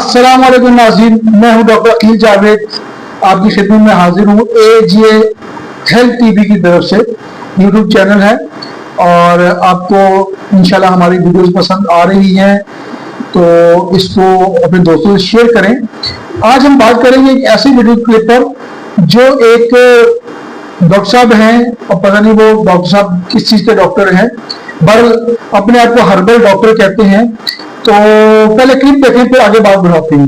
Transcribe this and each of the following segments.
अस्सलाम वालेकुम नाज़रीन, मैं हूं डॉक्टर अकील जावेद, आपकी खिदमत में हाजिर हूं। एजे हेल्थ टीवी की तरफ से यूट्यूब चैनल है और आपको इंशाल्लाह हमारी वीडियोस पसंद आ रही हैं तो इसको अपने दोस्तों से शेयर करें। आज हम बात करेंगे एक ऐसी वीडियो क्लिप पर जो एक डॉक्टर साहब हैं और पता नहीं वो डॉक्टर साहब किस चीज़ के डॉक्टर हैं, बल अपने आप को हर्बल डॉक्टर कहते हैं। तो पहले क्लिप देखें फिर आगे बात बढ़ाते हैं।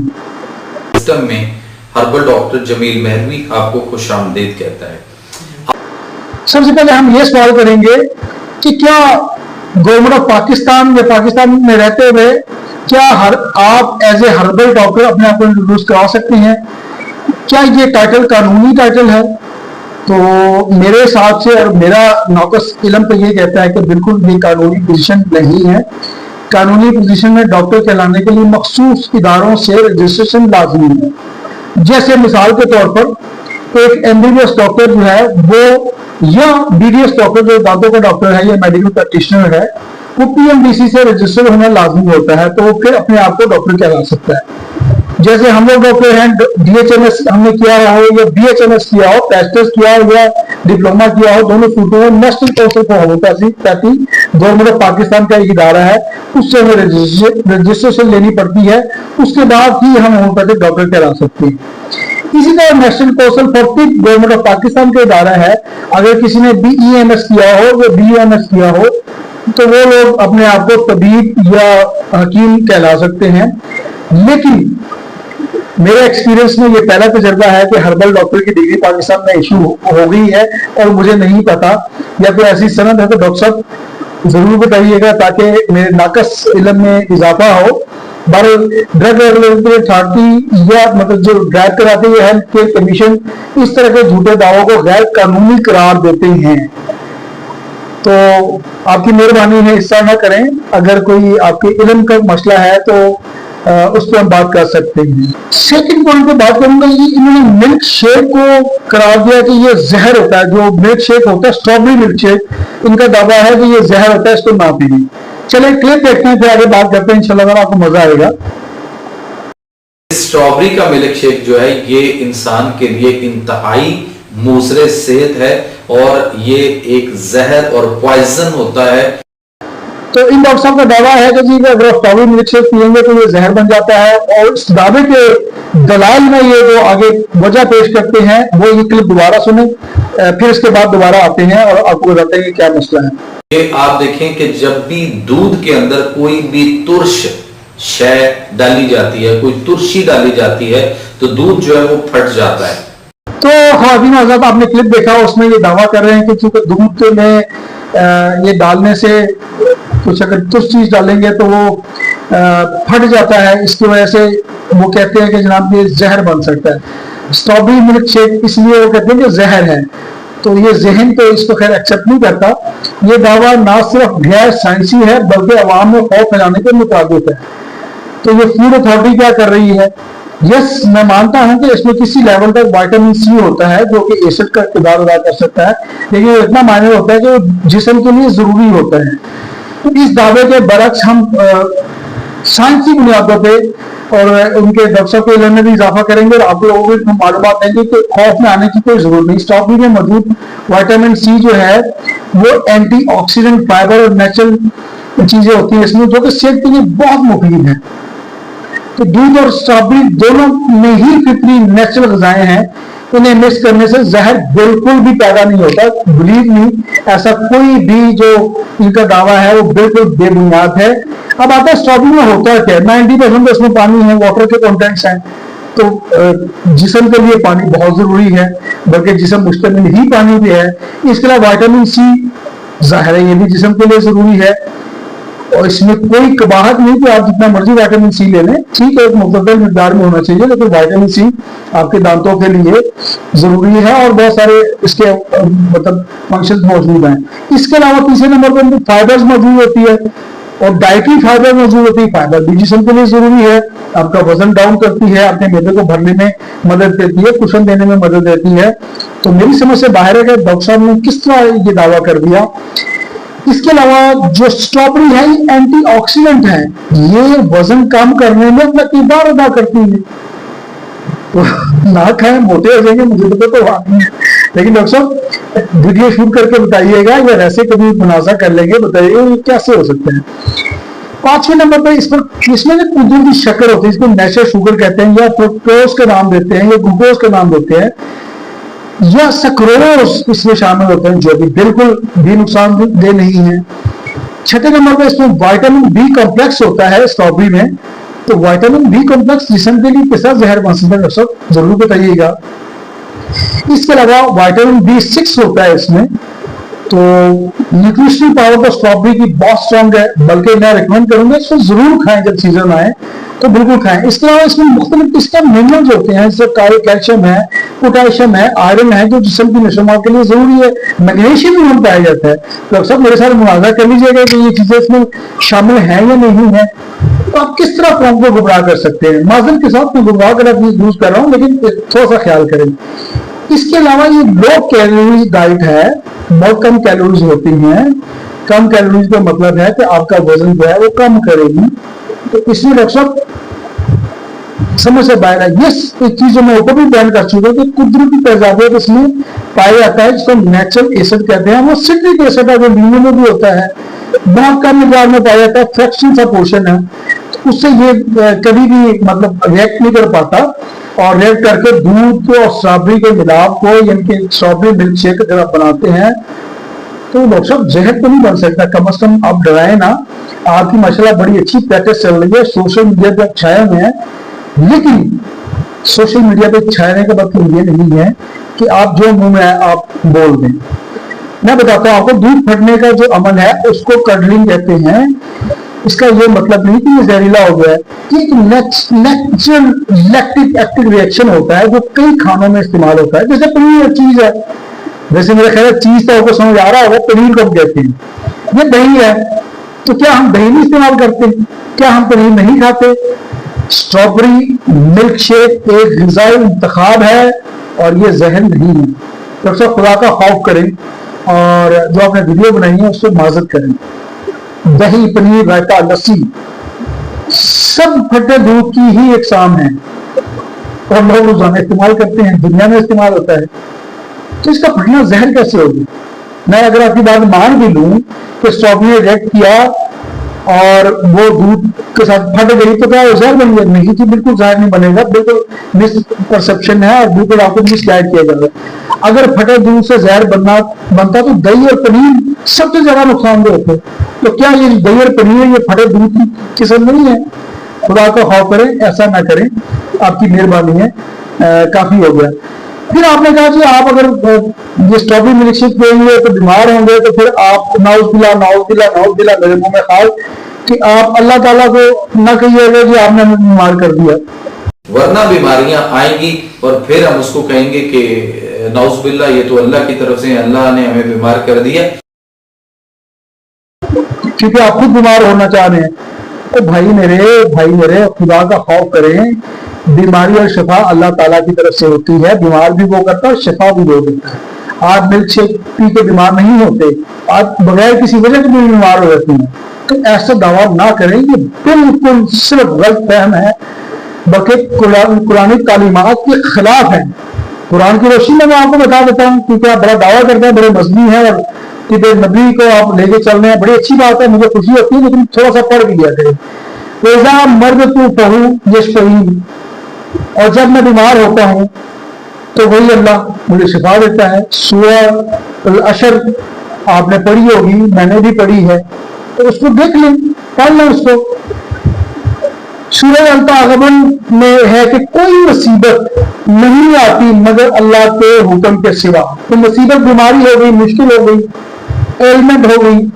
सिस्टम में हर्बल डॉक्टर जमील महरवी आपको खुशामदीद कहता है। सबसे पहले हम ये सवाल करेंगे कि क्या गवर्नमेंट ऑफ पाकिस्तान या पाकिस्तान में रहते हुए क्या आप एज ए हर्बल डॉक्टर अपने आप को इंट्रोड्यूस करा सकते हैं? क्या ये टाइटल कानूनी टाइटल है? तो मेरे हिसाब से और मेरा नाकस इल्म तो ये कहता है कि बिल्कुल भी कानूनी पोजीशन नहीं है। कानूनी पोजीशन में डॉक्टर कहलाने के लिए मखसूस इदारों से रजिस्ट्रेशन लाजमी है। जैसे मिसाल के तौर पर एक एमबीबीएस डॉक्टर जो है वो या बीडीएस डॉक्टर जो दांतों का डॉक्टर है या मेडिकल प्रैक्टिशनर है वो पीएमडीसी से रजिस्टर होना लाजमी होता है, तो वो फिर अपने आप को डॉक्टर कहला सकता है। जैसे हम लोग डॉक्टर हैं, डीएचएमएस हमने किया हो या बीएचएमएस किया हो, टेस्टर्स किया हो या डिप्लोमा किया हो, दोनों सूटों में national council for homeopathy government of Pakistan का एक इदारा है, उससे हमें रजिस्ट्रेशन लेनी पड़ती है। उसके बाद ही हम होम्योपैथिक डॉक्टर कहला सकते हैं। इसी तरह national council for tip government of Pakistan का इदारा है। अगर किसी ने बीईएमएस किया हो या बीयूएमएस किया हो तो वो लोग अपने आप को तबीब या हकीम कहला सकते हैं। लेकिन मेरे एक्सपीरियंस में ये पहला तजर्बा है कि हर्बल डॉक्टर की डिग्री पाकिस्तान में इशू हो गई है और मुझे नहीं पता, या कोई ऐसी सनद है तो डॉक्टर साहब जरूर बताइएगा ताकि मेरे नाकस इल्म में इजाफा हो। ड्रग रेगुलेटरी अथॉरिटी या मतलब जो ड्राइव कराती है हेल्थ केयर कमीशन इस तरह के झूठे दावों को गैर कानूनी करार देते हैं। तो आपकी मेहरबानी है इस तरह ना करें। अगर कोई आपके इल्म का मसला है तो उस पर हम बात कर सकते हैं। सेकंड पॉइंट पे बात करूंगा, ये इन्होंने मिल्क शेक को करार दिया कि ये जहर होता है। जो मिल्क शेक होता है, स्ट्रॉबेरी मिल्क शेक, इनका दावा है कि ये जहर होता है, इसको ना पीजिए। चलिए क्लिप देखते हैं फिर आगे बात करते हैं, इंशाल्लाह आपको मजा आएगा। स्ट्रॉबेरी का मिल्क शेक जो है ये इंसान के लिए इंतहाई मुज़र सेहत है और ये एक जहर और पॉइजन होता है। तो इन डॉक्टर साहब का दावा है कि जी अगर स्ट्रॉबेरी मिल्क शेक पिएंगे तो ये जहर बन जाता है, और इस दावे के दलाल में ये जो आगे वजह पेश करते हैं वो ये क्लिप दोबारा सुने, फिर इसके बाद दोबारा आते हैं और आपको बताते हैं कि क्या मसला है। ये आप देखें कि जब भी दूध के अंदर कोई भी तुर्श शय डाली जाती है, कोई तुर्शी डाली जाती है तो दूध जो है वो फट जाता है। तो ख़वातीन हज़रात, आपने क्लिप देखा, उसमें ये दावा कर रहे हैं कि चूंकि दूध में ये डालने से कुछ अगर तुर्श चीज डालेंगे तो वो फट जाता है, इसकी वजह से वो कहते हैं कि जनाब ये जहर बन सकता है। स्ट्रॉबेरी मिल्क शेक इसलिए वो कहते हैं कि जहर है, तो ये जहन तो इसको खैर एक्सेप्ट नहीं करता। ये दावा ना सिर्फ गैर साइंसी है बल्कि अवाम में खौफ फैलाने के मुताबिक है। तो ये फूड अथॉरिटी क्या कर रही है? यस, मैं मानता हूं कि इसमें किसी लेवल तक विटामिन सी होता है जो कि एसिड का किरदार अदा कर सकता है, लेकिन वो इतना मायने होता है कि वो जिस्म के लिए जरूरी होता है। तो इस दावे के बरक्स हम साइंसी बुनियादों पे और उनके डॉक्टर साहब के इल्म में भी इजाफा करेंगे और आप लोगों को मालूमात देंगे कि खौफ में आने की कोई जरूरत नहीं। स्ट्रॉबेरी में मौजूद विटामिन सी जो है वो एंटीऑक्सीडेंट, फाइबर और नेचुरल चीजें होती हैं इसमें, जो कि सेहत के लिए बहुत मुफीद है। तो दूध और स्ट्रॉबेरी दोनों में ही फितरी नेचुरल ग़िज़ाएं हैं, इन्हें मिक्स करने से जहर बिल्कुल भी पैदा नहीं होता। बिलीव मी, ऐसा कोई भी जो इनका दावा है वो बिल्कुल बेबुनियाद है। अब आता है स्ट्रॉबेरी में होता क्या है? 90% तो इसमें पानी है, वाटर के कॉन्टेंट्स हैं, तो जिस्म के लिए पानी बहुत जरूरी है, बल्कि जिस्म मुश्तमिल ही पानी पे है। इसके अलावा विटामिन सी ज़ाहिर है ये भी जिस्म के लिए जरूरी है, और इसमें कोई कबाहत नहीं कि आप जितना मर्जी विटामिन सी ले लें, ठीक है, एक मुतदल मिकदार में होना चाहिए, लेकिन विटामिन सी आपके दांतों के लिए जरूरी है और बहुत सारे इसके मतलब फंक्शन मौजूद हैं। इसके अलावा तीसरे नंबर पर फाइबर्स मौजूद होती है और डाइटरी फाइबर मौजूद होती है। फाइबर भी जिस्म के लिए जरूरी है, आपका वजन डाउन करती है, अपने मैदे को भरने में मदद देती है, कुशन देने में मदद देती है। तो मेरी समझ से बाहर है कि डॉक्टर साहब ने किस तरह ये दावा कर दिया اس کے علاوہ جو اسٹرابری ہے یہ اینٹی آکسیڈنٹ ہے, یہ وزن کم کرنے میں اپنا کردار ادا کرتی ہے. تو نہ کھائیں, موٹے ہو جائیں گے, مجھے تو نہیں ہے, لیکن ڈاکٹر صاحب ویڈیو شوٹ کر کے بتائیے گا یا ویسے کبھی مناظرہ کر لیں گے, بتائیے گا یہ کیسے ہو سکتے ہیں. 5ویں نمبر پہ اس میں قدرتی شکر ہوتی ہے, اس کو نیچرل شوگر کہتے ہیں, یا فرکٹوز کا نام دیتے ہیں, یا گلوکوز کا نام دیتے ہیں, یا سکروز اس میں شامل ہوتے ہیں, جو بھی بالکل بھی نقصان دہ نہیں ہے. 6 نمبر پہ اس میں وائٹامن بی کمپلیکس ہوتا ہے اسٹرابری میں, تو وائٹامن بی کمپلیکس جسم کے لیے کیسا زہر بن سکتا ہے سب ضرور بتائیے گا. اس کے علاوہ وائٹامن B6 ہوتا ہے اس میں, تو نیوٹریشنل پاور تو اسٹرابری کی بہت اسٹرانگ ہے, بلکہ میں ریکمینڈ کروں گا اس کو ضرور کھائیں, جب سیزن آئے تو بالکل کھائیں. اس کے علاوہ اس میں مختلف قسم کے منرلز ہوتے ہیں, جیسے کیلشیم ہے, پوٹاشیم ہے, آئرن ہے, جو جسم کی نشو و نما کے لیے ضروری ہے. میگنیشیم بھی پایا جاتا ہے. تو اکثر میرے ساتھ مناظرہ کر لیجیے گا کہ یہ چیزیں اس میں شامل ہیں یا نہیں ہیں. تو آپ کس طرح قوم کو گمراہ کر سکتے ہیں؟ معذرت کے ساتھ میں گمراہ کر یوز کر رہا ہوں, لیکن تھوڑا سا خیال کریں. اس کے علاوہ یہ لو کیلوریز ڈائٹ ہے, بہت کم کیلوریز ہوتی ہیں. کم کیلوریز کا مطلب ہے کہ آپ کا وزن جو ہے وہ کم کرے گی. تو اس لیے ڈاکٹر صاحب سمجھ سے باہر ہے. یہ چیز جو میں اوپر بھی بیان کر چکا کہ قدرتی تیزابیت اس میں پایا جاتا ہے, جس کو نیچرل ایسڈ کہتے ہیں. وہ سٹرک ایسڈ ہے, جو لیمو میں بھی ہوتا ہے, بہت کم مقدار میں پایا جاتا ہے, فریکشن سا پورشن ہے. اس سے یہ کبھی بھی مطلب ریئیکٹ نہیں کر پاتا, اور ریئیکٹ کر کے دودھ کو اور اسٹرابری کے ملاپ کو, یعنی کہ اسٹرابری ملک شیک اگر آپ بناتے ہیں تو ڈاکٹر صاحب زہر تو نہیں بن سکتا. کم از کم آپ ڈرائیں نا. آپ کی ماشاءاللہ بڑی اچھی پریکٹس چل رہی ہے, سوشل میڈیا پہ چھائے ہوئے ہیں, لیکن سوشل میڈیا پہ چھانے کا مطلب یہ نہیں ہے کہ آپ جو منہ میں آپ بول دیں. میں بتاتا ہوں آپ کو, دودھ پھٹنے کا جو عمل ہے اس کو کڈلنگ کہتے ہیں. اس کا یہ مطلب نہیں کہ یہ زہریلا ہو گیا ہے, ایک نیچرل لیکٹک ایکٹیو ریئیکشن ہوتا ہے جو کئی کھانوں میں استعمال ہوتا ہے. جیسے پنیر چیز ہے, ویسے میرا خیال ہے چیز تو آپ کو سمجھ آ رہا ہوگا, پنیر کو کہتے ہیں. یہ دہی ہے, تو کیا ہم دہی نہیں استعمال کرتے؟ کیا ہم پنیر نہیں کھاتے؟ اسٹرابری ملک شیک ایک غذائی انتخاب ہے اور یہ زہر نہیں ہے. ڈاکٹر صاحب خدا کا خوف کریں, اور جو آپ نے ویڈیو بنائی ہے اس سے معذرت کریں. دہی, پنیر, رائتا, لسی سب پھٹے دودھ کی ہی اقسام ہیں, اور لوگ روزانہ استعمال کرتے ہیں, دنیا میں استعمال ہوتا ہے. تو اس کا پھٹنا زہر کیسے ہوگی؟ میں اگر آپ کی بات مان بھی لوں کہ اسٹرابری نے ریئیکٹ کیا اور وہ دودھ کے ساتھ پھٹ گئی, تو کیا زہر بن گیا؟ نہیں جی, بالکل زہر نہیں بنے گا. بالکل مس پرسپشن ہے, اور بالکل آپ کو مس گائڈ کیا جائے گا. اگر پھٹے دودھ سے زہر بنتا تو دہی اور پنیر سب سے زیادہ نقصان دہ ہوتے. تو کیا یہ دہی اور پنیر یہ پھٹے دودھ کی قسم نہیں ہے؟ خدا کا خوف کریں, ایسا نہ کریں. آپ کی مہربانی ہے, کافی ہو گیا. پھر آپ نے کہا کہ آپ اگر یہ اسٹرابری ملک شیک پئیں گے تو بیمار ہوں گے, تو پھر آپ نعوذ باللہ میرے منہ میں خال کہ آپ اللہ تعالیٰ کو نہ کہیے گا کہ آپ نے ہمیں بیمار کر دیا. ورنہ بیماریاں آئیں گی اور پھر ہم اس کو کہیں گے کہ نعوذ باللہ یہ تو اللہ کی طرف سے اللہ نے ہمیں بیمار کر دیا, کیونکہ آپ خود بیمار ہونا چاہ رہے ہیں. تو بھائی میرے خدا کا خوف کریں. بیماری اور شفا اللہ تعالیٰ کی طرف سے ہوتی ہے. بیمار بھی وہ کرتا ہے, شفا بھی وہ دیتا ہے. آپ ملک شیک پی کے بیمار نہیں ہوتے, آپ بغیر کسی وجہ کے بھی بیمار ہو جاتے ہیں. تو ایسا دعویٰ نہ کریں, یہ بالکل صرف غلط فہم ہے, بلکہ قرآن تعلیمات کے خلاف ہے. قرآن کی روشنی میں آپ کو بتا دیتا ہوں, کیونکہ آپ بڑا دعویٰ کرتے ہیں, بڑے مذہبی ہیں, اور کہ نبی کو آپ لے کے چل رہے ہیں, بڑی اچھی بات ہے, مجھے خوشی ہوتی ہے, لیکن تھوڑا سا پڑھ بھی لیا کریں. ویزا مرد تو پہو یشفعی, اور جب میں بیمار ہوتا ہوں تو وہی اللہ مجھے شفا دیتا ہے. سورہ العشر آپ نے پڑھی ہوگی, میں نے بھی پڑھی ہے, تو اس کو دیکھ لیں, پڑھ لیں اس کو. سورہ التغابن میں ہے کہ کوئی مصیبت نہیں آتی مگر اللہ کے حکم کے سوا. تو مصیبت بیماری ہو گئی, مشکل ہو گئی, ایلمنٹ ہو گئی,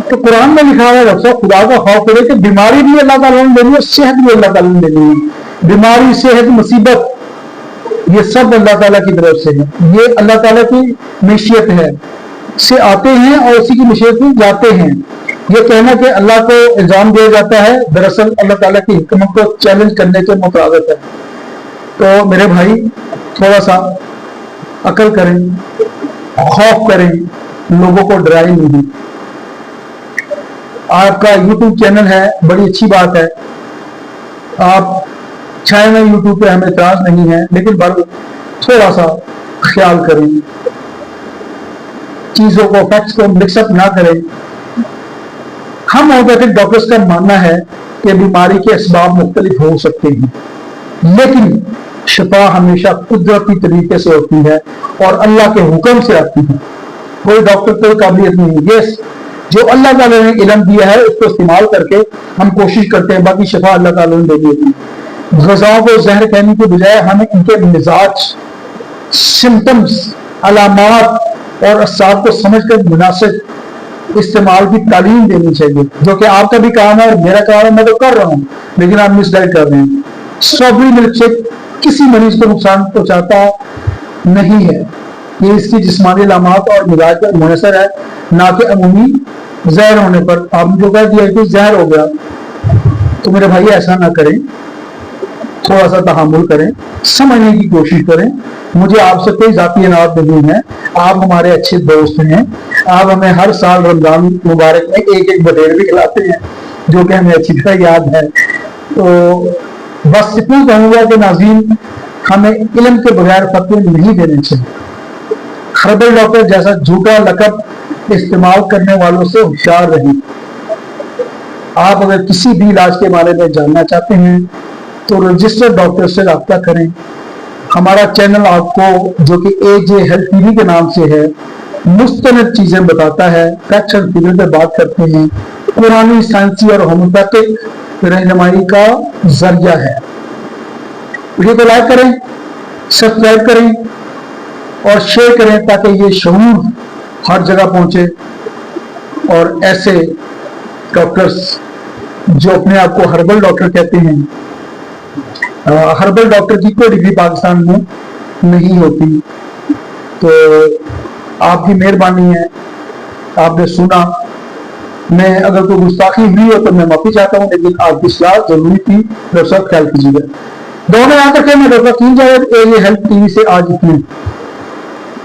تو قرآن میں لکھا ہے ڈاکٹر صاحب خدا کا خوف کرے کہ بیماری بھی اللہ تعالیٰ نے دینی ہے, صحت بھی اللہ تعالیٰ نے دینی ہے. بیماری, صحت, مصیبت یہ سب اللہ تعالیٰ کی طرف سے ہے. یہ اللہ تعالیٰ کی مشیت ہے, سے آتے ہیں اور اسی کی مشیت میں جاتے ہیں. یہ کہنا کہ اللہ کو الزام دیا جاتا ہے, دراصل اللہ تعالیٰ کی حکمت کو چیلنج کرنے کے مطابق ہے. تو میرے بھائی تھوڑا سا عقل کریں, خوف کریں, लोगों को डराए नहीं। आपका यूट्यूब चैनल है, बड़ी अच्छी बात है, आप चाहे ना यूट्यूब पे, हमें इतराज नहीं है, लेकिन थोड़ा सा ख्याल करें, चीजों को, फैक्ट्स को मिक्सअप ना करें। हम होम्योपैथिक डॉक्टर्स का मानना है कि बीमारी के असबाब मुख्तलिफ हो सकते हैं, लेकिन शिफा हमेशा कुदरती तरीके से होती है और अल्लाह के हुक्म से आती है। कोई डॉक्टर कोई काबिलियत नहीं है। यस, जो अल्लाह ताला ने इल्म दिया है उसको इस्तेमाल करके हम कोशिश करते हैं, बाकी शिफा अल्लाह ताला ने दे दी है। ग़ज़ाओं को जहर कहने के बजाय हमें इनके मिजाज, सिम्टम्स, अलामात और असबाब को समझकर मुनासिब इस्तेमाल की तालीम देनी चाहिए, जो कि आपका भी काम है और मेरा काम है, मैं तो कर रहा हूँ, लेकिन आप मिसगाइड कर रहे हैं। स्ट्रॉबेरी मिल्क शेक किसी मरीज को नुकसान पहुंचाता नहीं है, ये इसकी जिस्मानी अलामात और मिजाज पर मुनहसर है, ना कि अमूमी जहर होने पर। आपने जो कह दिया कि जहर हो गया, तो मेरे भाई ऐसा ना करें, थोड़ा सा तहम्मुल करें, समझने की कोशिश करें। मुझे आपसे कोई जाती इनात नहीं है, आप हमारे अच्छे दोस्त हैं, आप हमें हर साल रमजान मुबारक में एक एक बटेर भी खिलाते हैं, जो कि हमें अच्छी तरह याद है। तो बस इतना कहूंगा कि नाज़रीन, हमें इल्म के बगैर फतवे नहीं देने चाहिए। हर्बल डॉक्टर जैसा झूठा लक़ब इस्तेमाल करने वालों से होशियार रहें। आप अगर किसी भी इलाज के बारे में जानना चाहते हैं तो रजिस्टर्ड डॉक्टर से रब्ता करें। हमारा चैनल आपको, जो कि AJ हेल्थ टीवी के नाम से है, मुस्तनद चीजें बताता है, फैक्ट्स एंड फिगर पे बात करते हैं, पुरानी साइंसी और होम्योपैथिक रहनुमाई का जरिया है। वीडियो को लाइक करें, सब्सक्राइब करें और शेयर करें, ताकि ये शऊर हर जगह पहुंचे और ऐसे डॉक्टर्स जो अपने आप को हर्बल डॉक्टर कहते हैं, हर्बल डॉक्टर की कोई डिग्री पाकिस्तान में नहीं होती। तो आपकी मेहरबानी है, आपने सुना। मैं अगर कोई गुस्ताखी हुई हो तो मैं माफी चाहता हूँ, लेकिन आपकी सलाह जरूरी थी, डॉक्टर साहब ख्याल कीजिएगा। दोनों याद रखें, मैं डॉक्टर AJ हेल्थ टीवी से आज इतने।